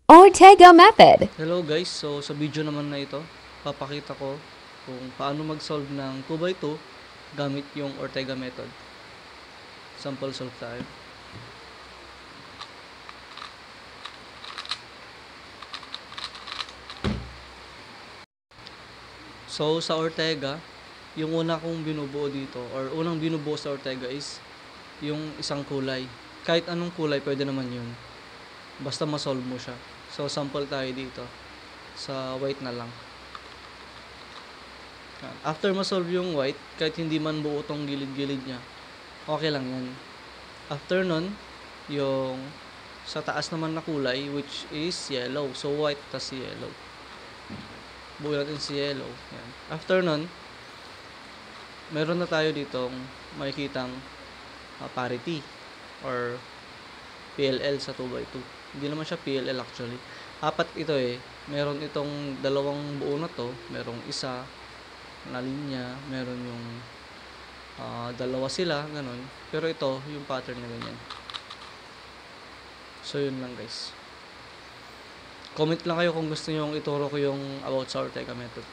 Ortega method. Hello guys, so sa video naman na ito, papakita ko kung paano mag-solve ng 2x2 gamit yung Ortega method. Sample solve tayo. So sa Ortega, yung una kong binubuo dito or unang binubuo sa Ortega is yung isang kulay. Kahit anong kulay pwede naman yun. Basta ma-solve mo siya. So sample tayo dito. Sa white na lang. After ma-solve yung white, kahit hindi man buo tong gilid-gilid niya, okay lang yan. After nun, yung sa taas naman na kulay, which is yellow. So white tas yellow. Buo natin si yellow. Yan. After nun, meron na tayo ditong makikitang parity or PLL sa 2x2. Hindi naman siya PLL actually. Apat ito eh. Meron itong dalawang buo na to. Merong isa na linya. Meron yung dalawa sila. Ganun. Pero ito, yung pattern na ganyan. So yun lang guys. Comment lang kayo kung gusto nyo ituro ko yung about sa Ortega method.